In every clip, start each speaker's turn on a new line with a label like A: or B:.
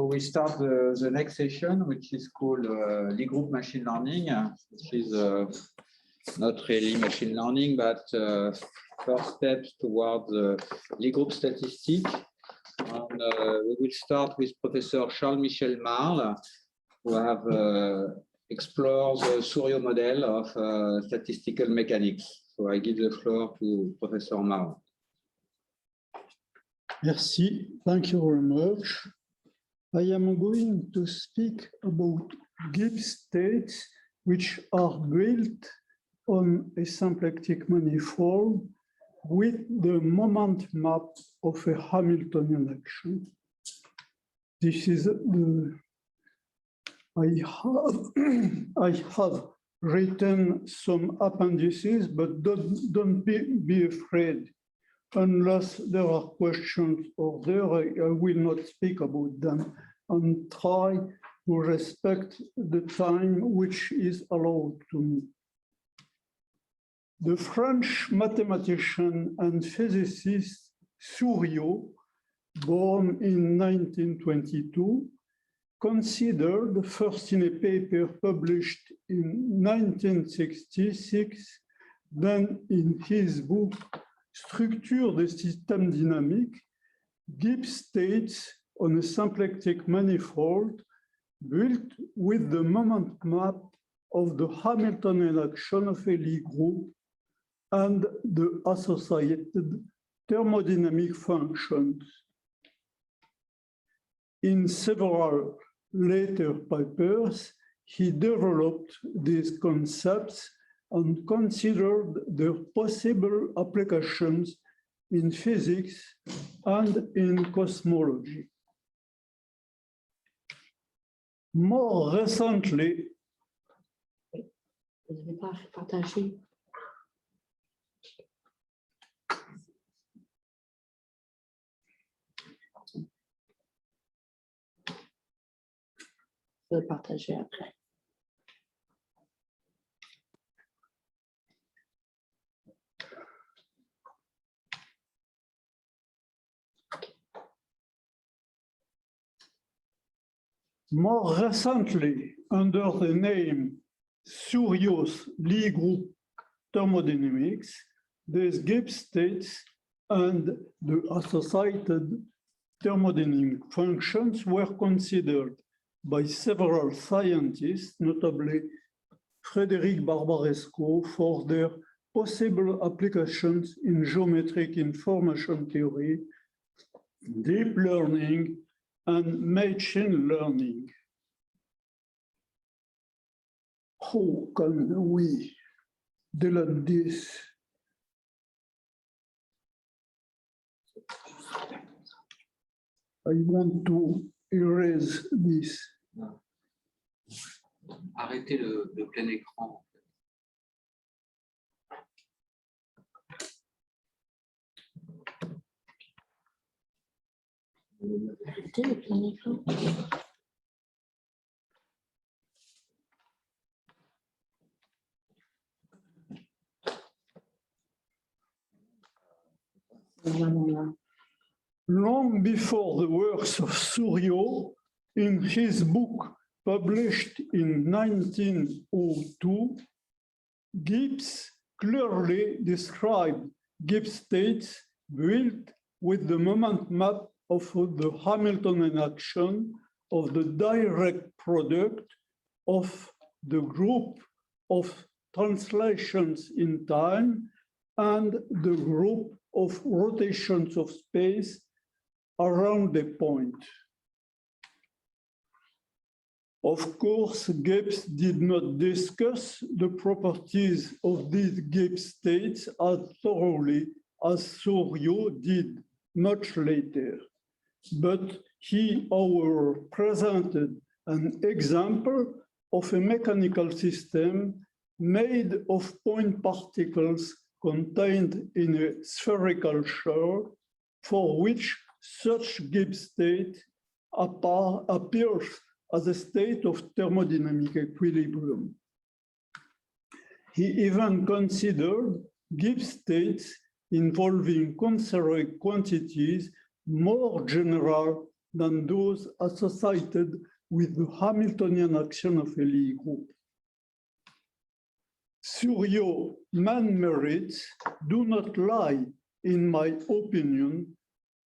A: So we start the next session, which is called Lie group machine learning, which is not really machine learning, but first steps towards Lie group statistics. And, we will start with Professor Charles-Michel Marle, who have explored the Souriau model of statistical mechanics. So I give the floor to Professor Marle.
B: Merci, thank you very much. I am going to speak about Gibbs states which are built on a symplectic manifold with the moment map of a Hamiltonian action. This is I have written some appendices, but don't be afraid. Unless there are questions or there, I will not speak about them and try to respect the time which is allowed to me. The French mathematician and physicist Souriau, born in 1922, considered first in a paper published in 1966, then in his book Structure des systèmes dynamiques, Gibbs states on a symplectic manifold built with the moment map of the Hamiltonian action of a Lie group and the associated thermodynamic functions. In several later papers, he developed these concepts and considered their possible applications in physics and in cosmology. More recently,
C: partager après.
B: More recently, under the name Souriau's Lie group thermodynamics, these Gibbs states and the associated thermodynamic functions were considered by several scientists, notably Frédéric Barbaresco, for their possible applications in geometric information theory, deep learning, and machine learning. How can we delete this? I want to erase this.
A: Arrêtez le plein écran.
C: Arrêtez le plein écran.
B: Long before the works of Souriau, in his book published in 1902, Gibbs clearly described Gibbs states built with the moment map of the Hamiltonian action of the direct product of the group of translations in time and the group of rotations of space around the point. Of course, Gibbs did not discuss the properties of these Gibbs states as thoroughly as Souriau did much later. But he, however, presented an example of a mechanical system made of point particles contained in a spherical shell, for which such Gibbs state appears as a state of thermodynamic equilibrium. He even considered Gibbs states involving conserved quantities more general than those associated with the Hamiltonian action of a Lie group. Surya's main merits do not lie, in my opinion,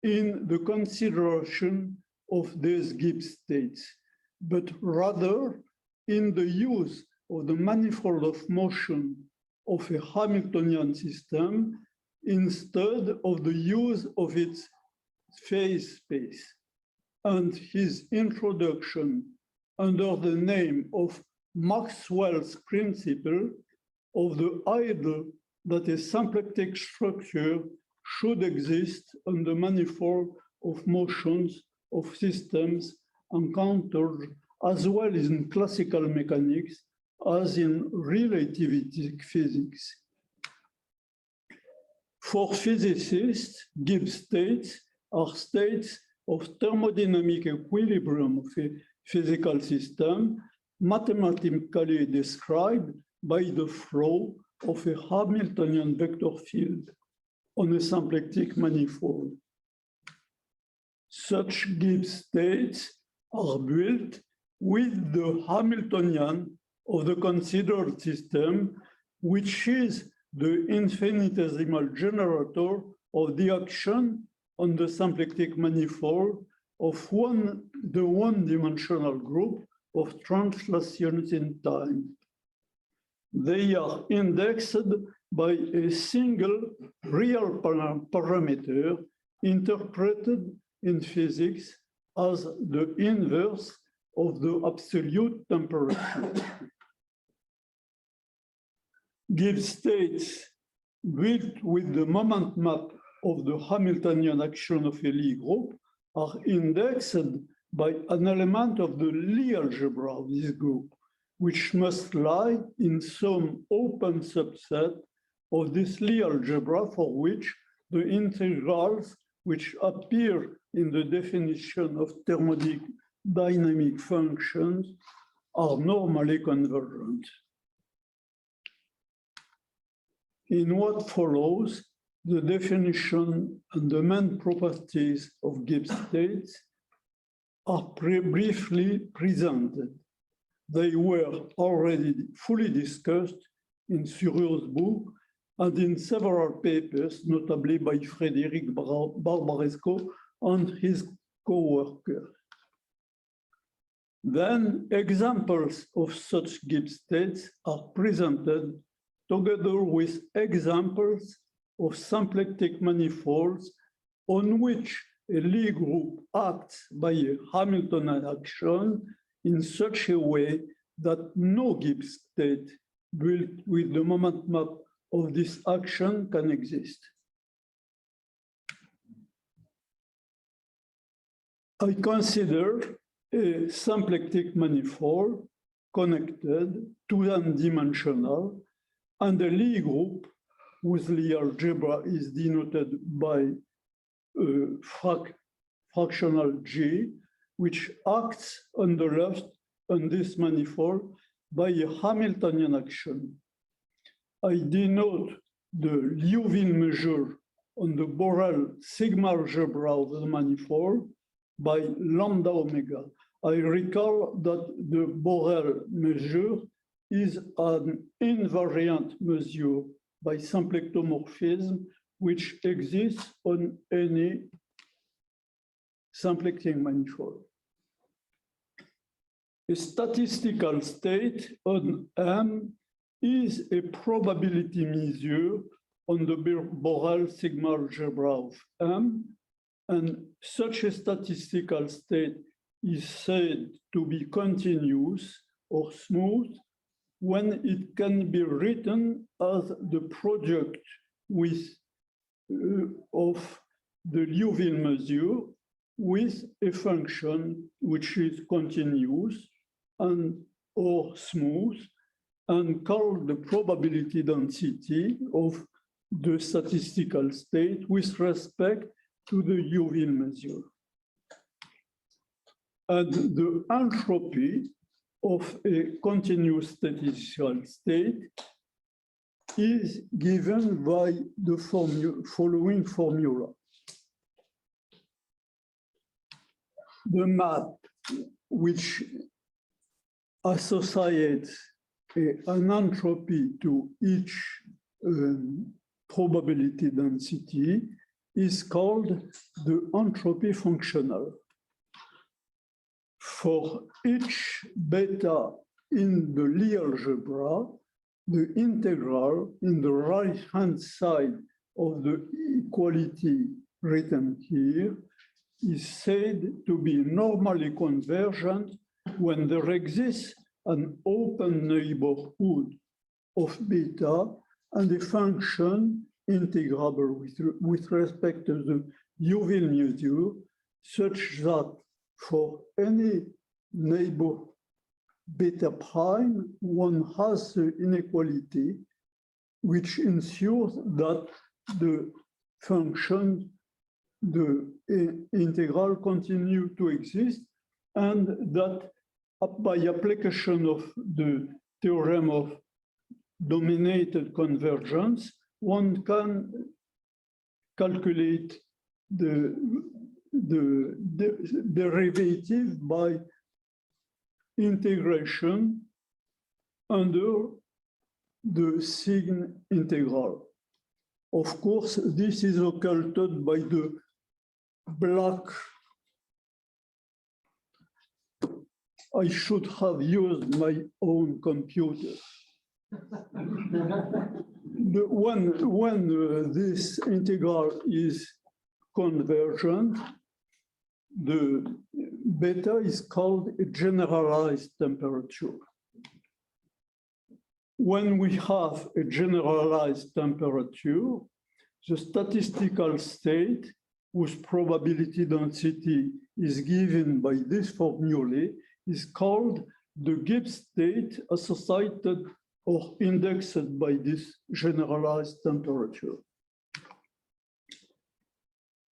B: in the consideration of these Gibbs states, but rather in the use of the manifold of motion of a Hamiltonian system instead of the use of its phase space, and his introduction under the name of Maxwell's principle of the idea that a symplectic structure should exist on the manifold of motions of systems encountered as well in classical mechanics as in relativistic physics. For physicists, Gibbs states are states of thermodynamic equilibrium of a physical system, mathematically described by the flow of a Hamiltonian vector field on a symplectic manifold. Such Gibbs states are built with the Hamiltonian of the considered system, which is the infinitesimal generator of the action on the symplectic manifold of the one-dimensional group of translations in time. They are indexed by a single real parameter interpreted in physics as the inverse of the absolute temperature. Gibbs states built with the moment map of the Hamiltonian action of a Lie group are indexed by an element of the Lie algebra of this group, which must lie in some open subset of this Lie algebra for which the integrals which appear in the definition of thermodynamic functions are normally convergent. In what follows, the definition and the main properties of Gibbs states are briefly presented. They were already fully discussed in Surya's book and in several papers, notably by Frédéric Barbaresco and his co-workers. Then examples of such Gibbs states are presented together with examples of symplectic manifolds on which a Lie group acts by a Hamiltonian action in such a way that no Gibbs state built with the moment map of this action can exist. I consider a symplectic manifold connected, two-dimensional, and a Lie group whose Lie algebra is denoted by fractional G, which acts on the left on this manifold by a Hamiltonian action. I denote the Liouville measure on the Borel sigma algebra of the manifold by lambda omega. I recall that the Borel measure is an invariant measure by symplectomorphism which exists on any symplectic manifold. A statistical state on M is a probability measure on the Borel sigma algebra of M, and such a statistical state is said to be continuous or smooth when it can be written as the product with of the Liouville measure with a function which is continuous and or smooth and called the probability density of the statistical state with respect to the Liouville measure. And the entropy of a continuous statistical state is given by the following formula. the map which associates an entropy to each probability density is called the entropy functional. For each beta in the Lie algebra, the integral in the right-hand side of the equality written here is said to be normally convergent when there exists an open neighborhood of beta and a function integrable with respect to the Liouville measure, such that for any neighbor beta prime, one has the inequality which ensures that the function, the integral continue to exist, and that by application of the theorem of dominated convergence, one can calculate the derivative by integration under the sign integral. Of course, this is occulted by the black. I should have used my own computer. When this integral is convergent, the beta is called a generalized temperature. When we have a generalized temperature, the statistical state whose probability density is given by this formulae is called the Gibbs state associated or indexed by this generalized temperature.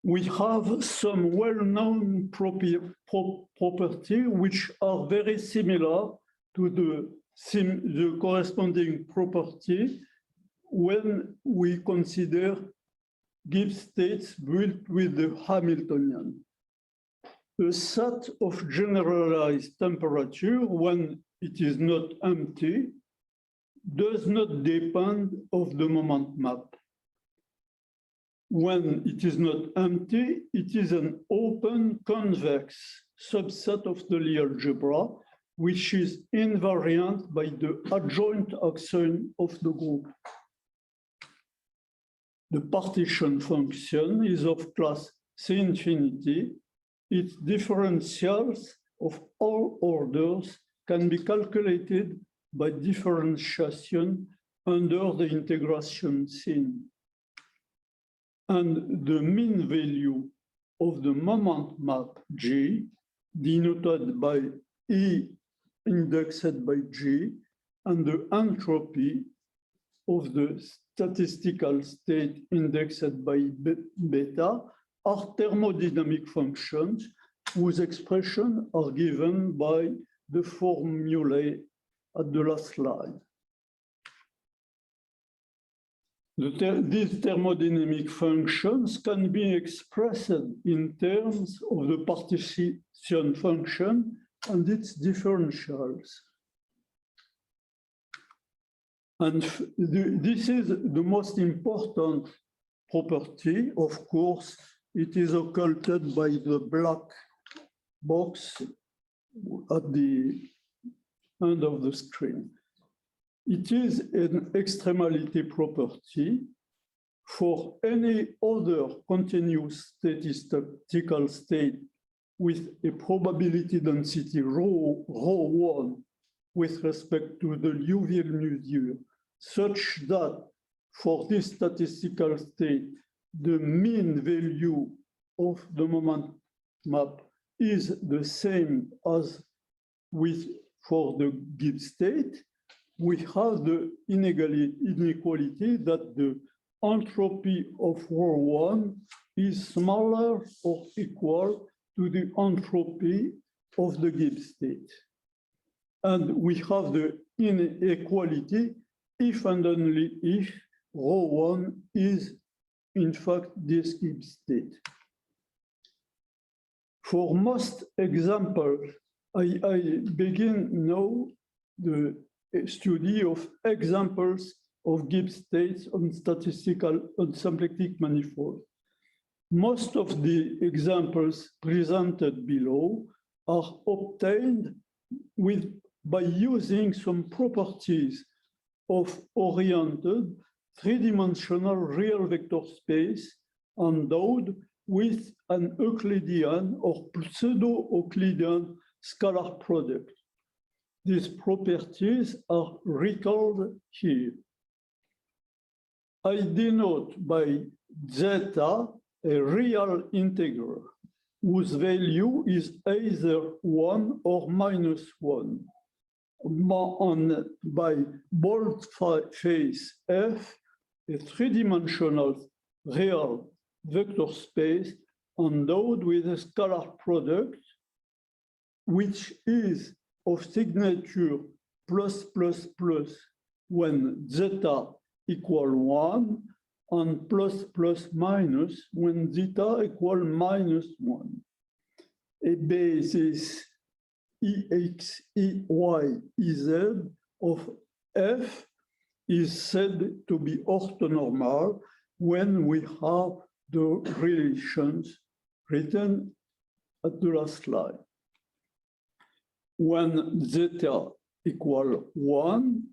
B: We have some well-known properties which are very similar to the corresponding property when we consider Gibbs states built with the Hamiltonian. A set of generalized temperature, when it is not empty, does not depend of the moment map. When it is not empty, it is an open convex subset of the Lie algebra, which is invariant by the adjoint axiom of the group. The partition function is of class C infinity. Its differentials of all orders can be calculated by differentiation under the integration sign. And the mean value of the moment map G, denoted by E indexed by G, and the entropy of the statistical state indexed by beta are thermodynamic functions whose expressions are given by the formulae at the last slide. These thermodynamic functions can be expressed in terms of the partition function and its differentials. And this is the most important property. Of course, it is occulted by the black box at the end of the screen. It is an extremality property for any other continuous statistical state with a probability density rho 1 with respect to the Liouville measure, such that for this statistical state, the mean value of the moment map is the same as for the Gibbs state. We have the inequality that the entropy of rho 1 is smaller or equal to the entropy of the Gibbs state. And we have the inequality if and only if rho 1 is in fact this Gibbs state. For most examples, I begin now the study of examples of Gibbs states on statistical on symplectic manifold. Most of the examples presented below are obtained by using some properties of oriented three-dimensional real vector space endowed with an Euclidean or pseudo-Euclidean scalar product. These properties are recalled here. I denote by zeta a real integer whose value is either 1 or -1. And by boldface F, a three-dimensional real vector space endowed with a scalar product, which is of signature +++ when zeta equal 1 and ++- when zeta equal -1. A basis EX, EY, EZ of F is said to be orthonormal when we have the relations written at the last slide. When zeta equal 1,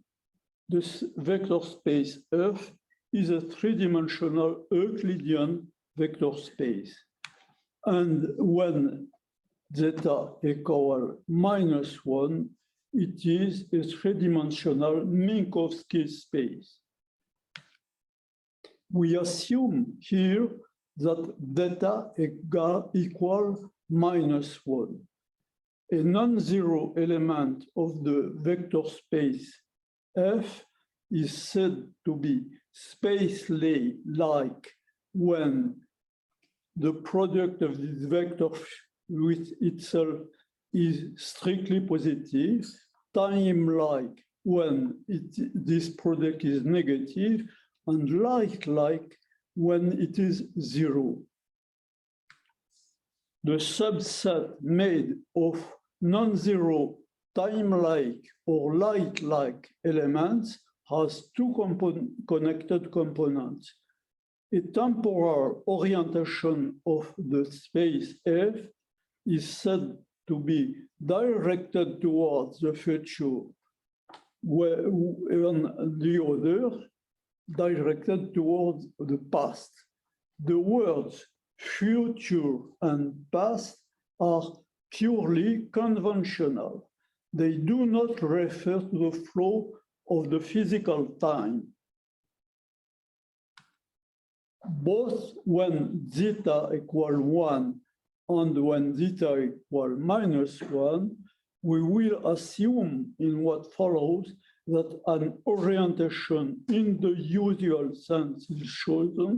B: this vector space F is a three-dimensional Euclidean vector space. And when zeta equal -1, it is a three-dimensional Minkowski space. We assume here that zeta equal -1. A non-zero element of the vector space F is said to be space-like when the product of this vector with itself is strictly positive, time-like when this product is negative, and like when it is 0. The subset made of non-zero time-like or light-like elements has two connected components. A temporal orientation of the space F is said to be directed towards the future, when the other directed towards the past. The words future and past are purely conventional. They do not refer to the flow of the physical time. Both when zeta equal 1 and when zeta equal -1, we will assume in what follows that an orientation in the usual sense is chosen,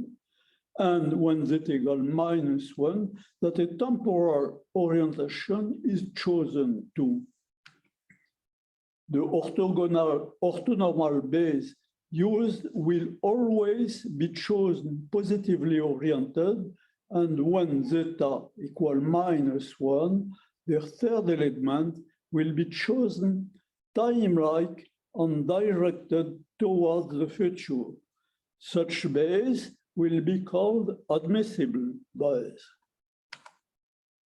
B: and when z equal -1, that a temporal orientation is chosen too. The orthonormal base used will always be chosen positively oriented, and when zeta equal -1, the third element will be chosen time-like and directed towards the future. Such base will be called admissible base.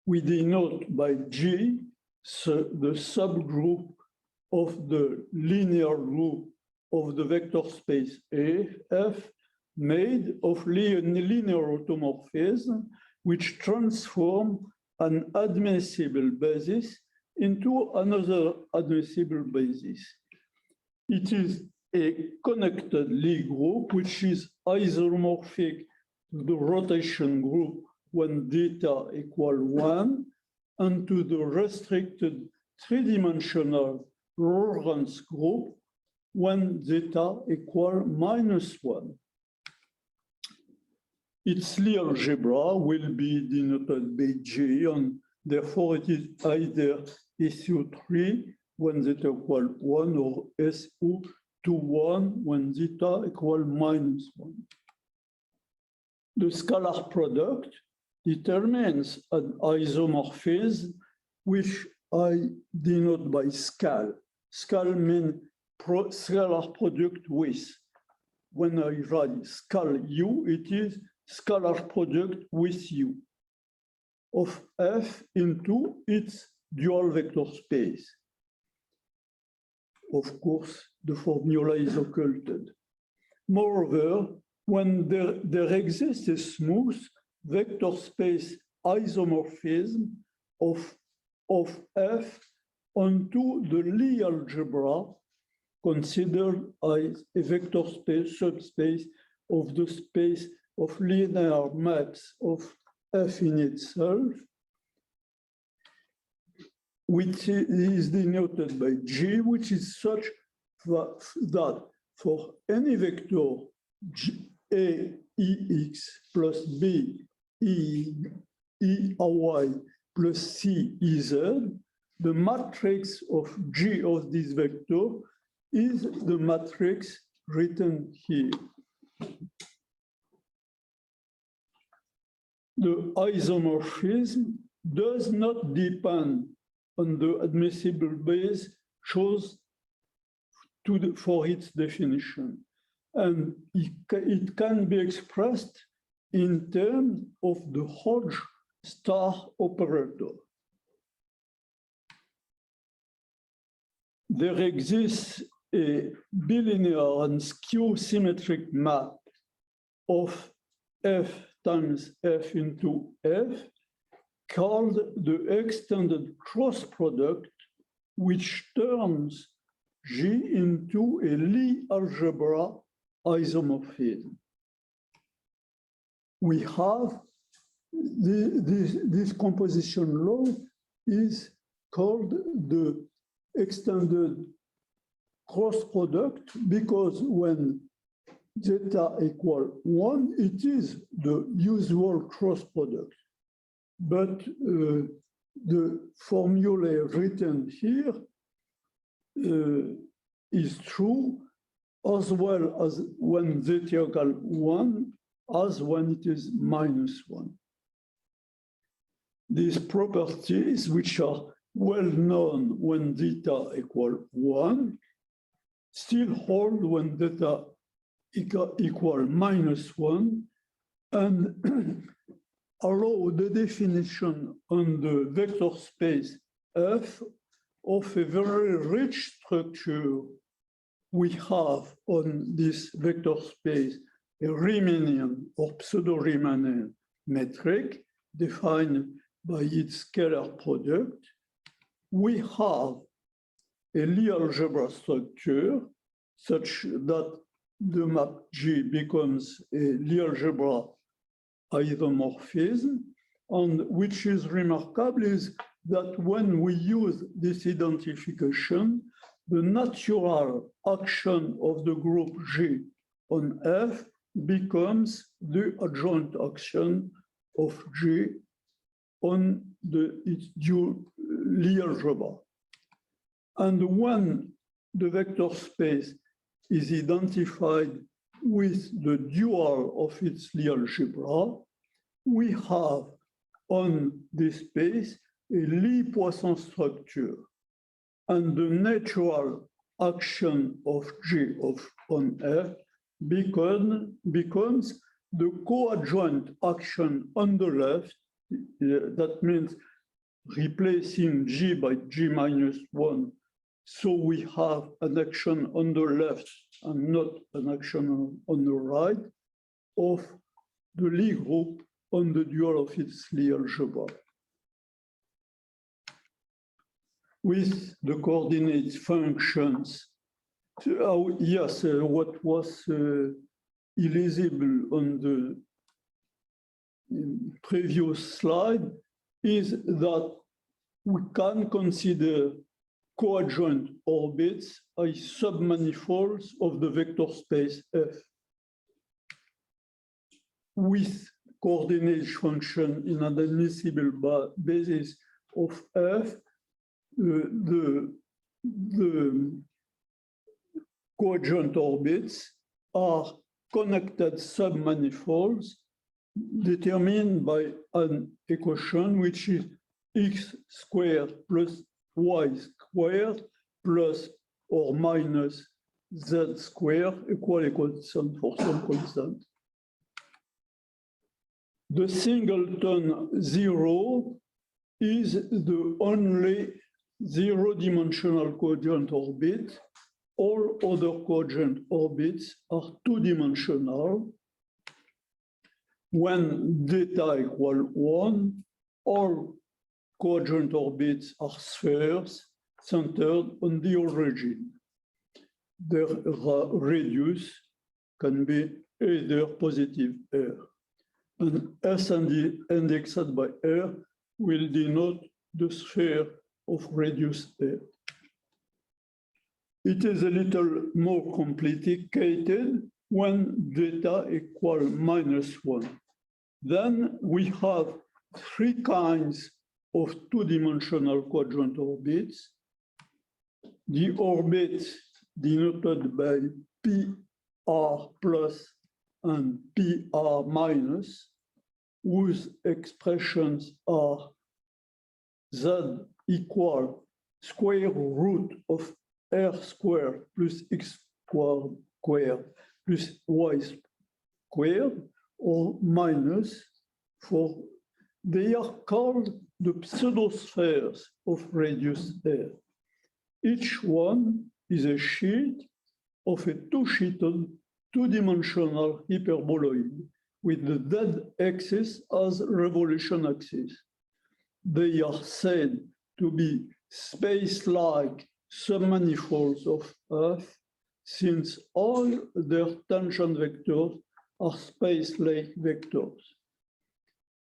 B: We denote by G the subgroup of the linear group of the vector space F made of linear automorphism, which transform an admissible basis into another admissible basis. It is a connected Lie group, which is isomorphic to the rotation group when zeta equal 1, and to the restricted three-dimensional Lorentz group when zeta equal -1. Its Lie algebra will be denoted by G, and therefore it is either SU3 when zeta equal 1 or SU21 when zeta equal -1. The scalar product determines an isomorphism, which I denote by scal. Scal means scalar product with. When I write scal U, it is scalar product with U of F into its dual vector space. Of course, the formula is occulted. Moreover, when there exists a smooth vector space isomorphism of F onto the Lie algebra, considered as a vector space subspace of the space of linear maps of F in itself, which is denoted by G, which is such that for any vector A EX plus B EY plus C EZ, the matrix of G of this vector is the matrix written here. The isomorphism does not depend on the admissible base chose for its definition. And it can be expressed in terms of the Hodge star operator. There exists a bilinear and skew symmetric map of F times F into F called the extended cross product, which turns G into a Lie algebra isomorphism. We have this composition law is called the extended cross product because when zeta equal 1, it is the usual cross product. But the formula written here is true as well as when zeta equal 1 as when it is -1. These properties, which are well known when zeta equal 1, still hold when zeta equal -1 and allow the definition on the vector space F of a very rich structure we have on this vector space, a Riemannian or pseudo-Riemannian metric defined by its scalar product. We have a Lie algebra structure such that the map G becomes a Lie algebra isomorphism, and which is remarkable is that when we use this identification, the natural action of the group G on F becomes the adjoint action of G on its due Lie algebra. And when the vector space is identified with the dual of its Lie algebra, we have on this space a Lie Poisson structure. And the natural action of G on F becomes the co-adjoint action on the left. That means replacing G by G -1. So we have an action on the left and not an action on the right of the Lie group on the dual of its Lie algebra. With the coordinate functions, yes, what was illegible on the previous slide is that we can consider co-adjoint orbits as submanifolds of the vector space F. With coordinate function in an admissible basis of F, the co-adjoint orbits are connected submanifolds determined by an equation which is x squared plus y squared plus or minus z squared equal constant for some constant. The singleton zero is the only zero-dimensional cogent orbit. All other cogent orbits are two-dimensional. When data equal 1, all cogent orbits are spheres centered on the origin. Their radius can be either positive R. And S indexed by R will denote the sphere of radius R. It is a little more complicated when data equal -1. Then we have three kinds of two-dimensional quadrant orbits. The orbit denoted by PR plus and PR minus, whose expressions are Z equal square root of R squared plus X squared plus Y squared, or minus, for they are called the pseudospheres of radius R. Each one is a sheet of a two-sheeted, two-dimensional hyperboloid with the z-axis as revolution axis. They are said to be space-like submanifolds of F, since all their tangent vectors are space-like vectors.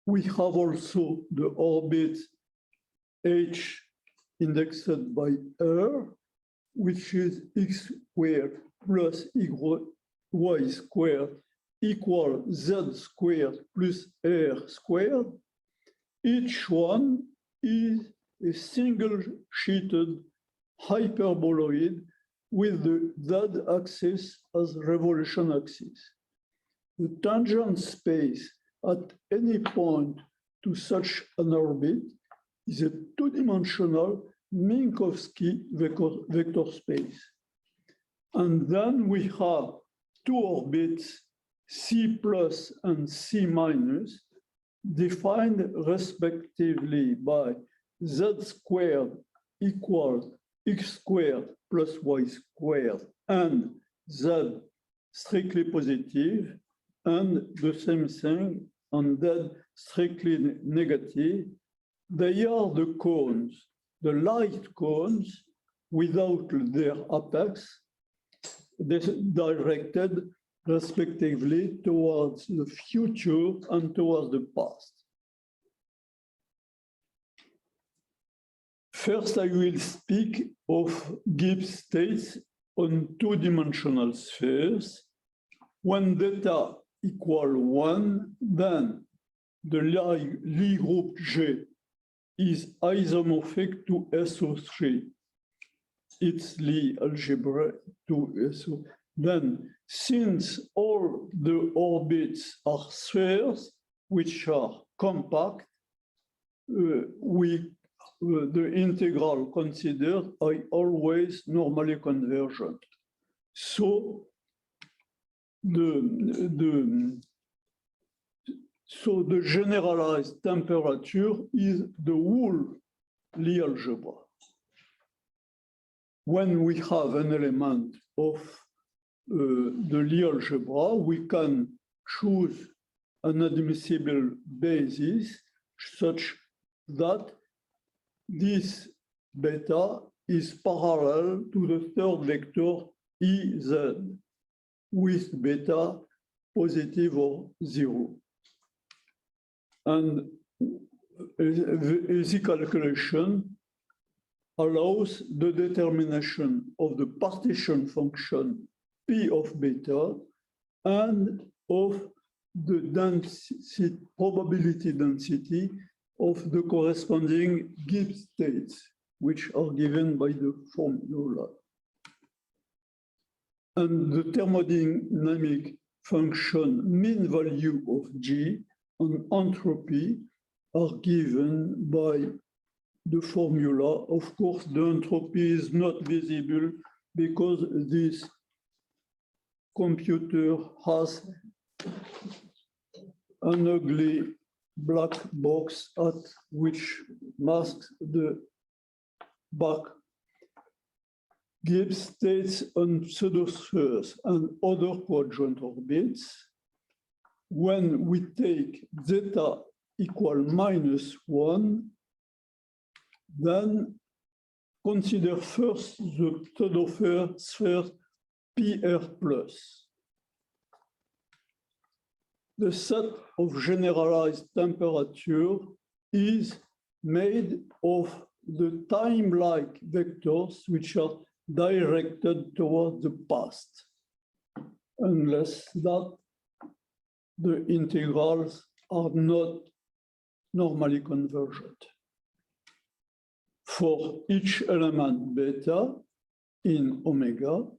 B: We have also the orbit H indexed by R, which is x squared plus y squared equal z squared plus R squared. Each one is a single-sheeted hyperboloid with the z-axis as revolution axis. The tangent space at any point to such an orbit is a two-dimensional Minkowski vector space. And then we have two orbits, C plus and C minus, defined respectively by z squared equal x squared plus y squared and z strictly positive, and the same thing on z strictly negative. They are the cones, the light cones without their apex, directed respectively towards the future and towards the past. First, I will speak of Gibbs states on two-dimensional spheres. When data equal 1, then the Lie group G is isomorphic to SO3. It's Lie algebra to SO. Then, since all the orbits are spheres, which are compact, the integral considered are always normally convergent. So the generalized temperature is the whole Lie algebra. When we have an element of the Lie algebra, we can choose an admissible basis such that this beta is parallel to the third vector Ez, with beta positive or 0. And easy calculation allows the determination of the partition function P of beta and of the density, probability density of the corresponding Gibbs states, which are given by the formula. And the thermodynamic function mean value of G and entropy are given by the formula. Of course, the entropy is not visible because this computer has an ugly black box at which masks the back. Gibbs states on pseudospheres and other quadrant orbits, when we take zeta equal -1, then consider first the pseudosphere PR plus. The set of generalized temperature is made of the time-like vectors which are directed towards the past, unless that the integrals are not normally convergent. For each element beta in omega,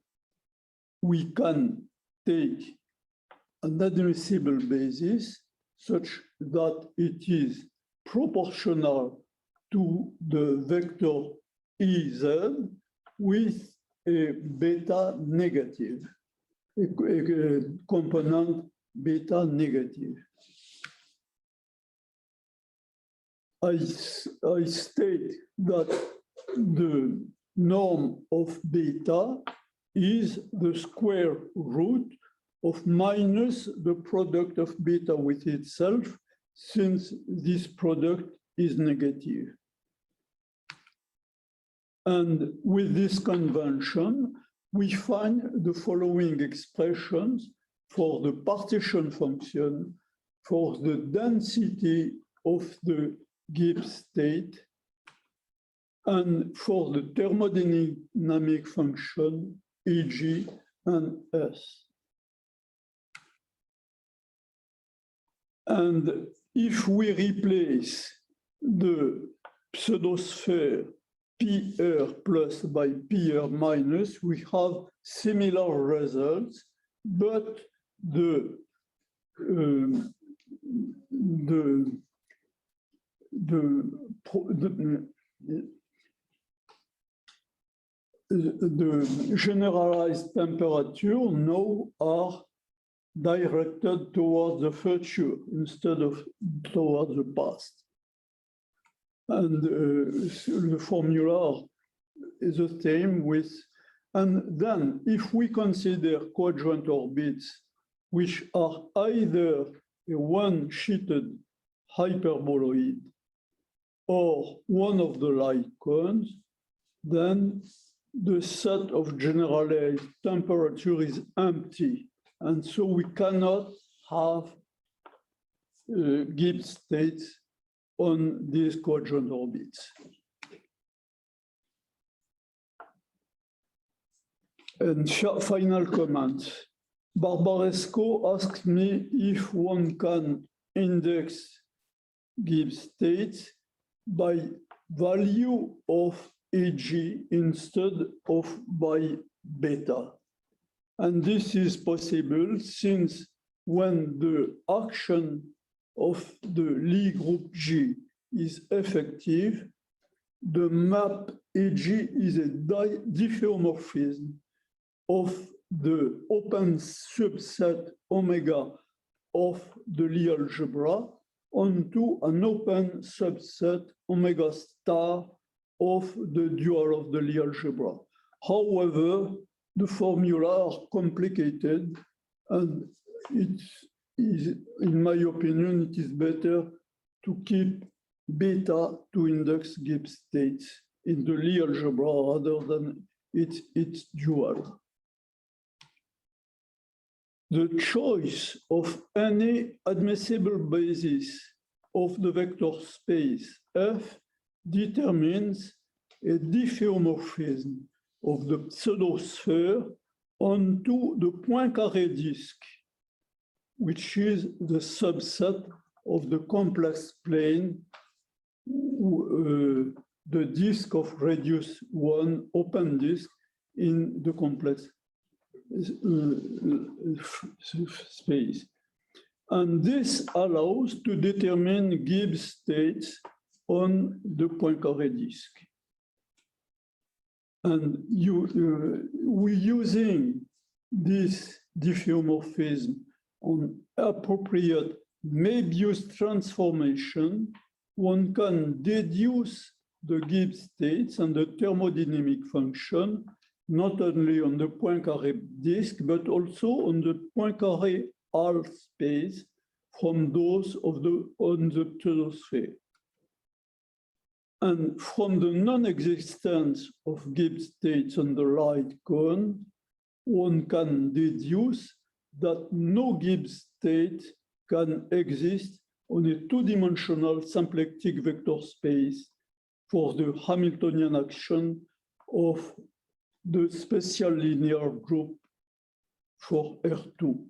B: we can take an admissible basis such that it is proportional to the vector Ez with a beta negative, a component beta negative. I state that the norm of beta is the square root of minus the product of beta with itself, since this product is negative. And with this convention, we find the following expressions for the partition function, for the density of the Gibbs state, and for the thermodynamic function Eg and S. And if we replace the pseudosphere PR plus by PR minus, we have similar results, but the generalized temperature now are directed towards the future instead of towards the past. And the formula is the same with, and then if we consider quadrant orbits, which are either a one-sheeted hyperboloid or one of the light cones, then the set of generalized temperature is empty. And so we cannot have Gibbs states on these quadrant orbits. And final comment. Barbaresco asked me if one can index Gibbs states by value of Eg instead of by beta. And this is possible since when the action of the Lie group G is effective, the map Eg is a diffeomorphism of the open subset omega of the Lie algebra onto an open subset omega star of the dual of the Lie algebra. However, the formula are complicated, and it is, in my opinion, it is better to keep beta to index Gibbs states in the Lie algebra rather than its dual. The choice of any admissible basis of the vector space F determines a diffeomorphism of the pseudosphere onto the Poincaré disk, which is the subset of the complex plane, the disk of radius 1 open disk in the complex space. And this allows to determine Gibbs states on the Poincaré disk. And we're using this diffeomorphism on appropriate Möbius transformation. One can deduce the Gibbs states and the thermodynamic function, not only on the Poincaré disk, but also on the Poincaré half space from those of on the pseudosphere. And from the non-existence of Gibbs states on the light cone, one can deduce that no Gibbs state can exist on a two-dimensional symplectic vector space for the Hamiltonian action of the special linear group for R2.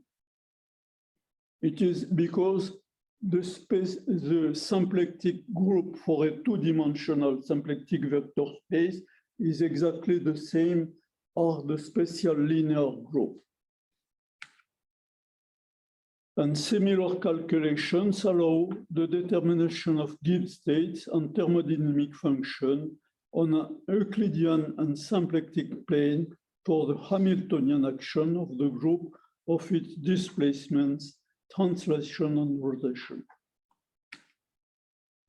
B: It is because the symplectic group for a two-dimensional symplectic vector space is exactly the same as the special linear group. And similar calculations allow the determination of Gibbs states and thermodynamic function on an Euclidean and symplectic plane for the Hamiltonian action of the group of its displacements, translation, and rotation.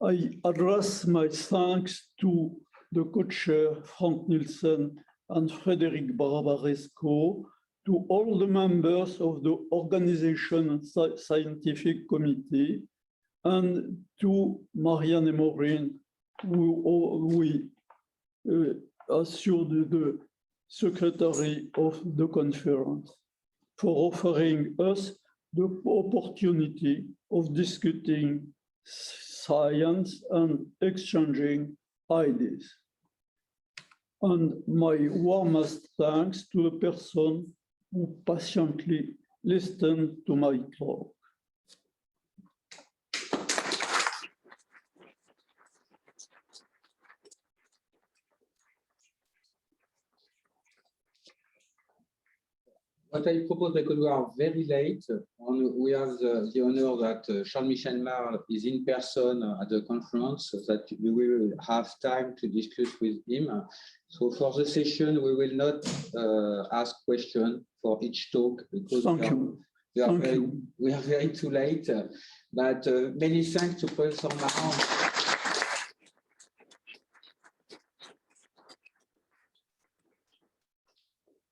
B: I address my thanks to the co-chair Frank Nielsen and Frédéric Barbaresco, to all the members of the organization and scientific committee, and to Marianne and Maureen, who we assured the secretary of the conference, for offering us the opportunity of discussing science and exchanging ideas. And my warmest thanks to the person who patiently listened to my talk.
A: What I propose, because we are very late, we have the honor that Charles-Michel Marle is in person at the conference, so that we will have time to discuss with him. So for the session, we will not ask questions for each talk, because we are very too late. But many thanks to Professor Marle.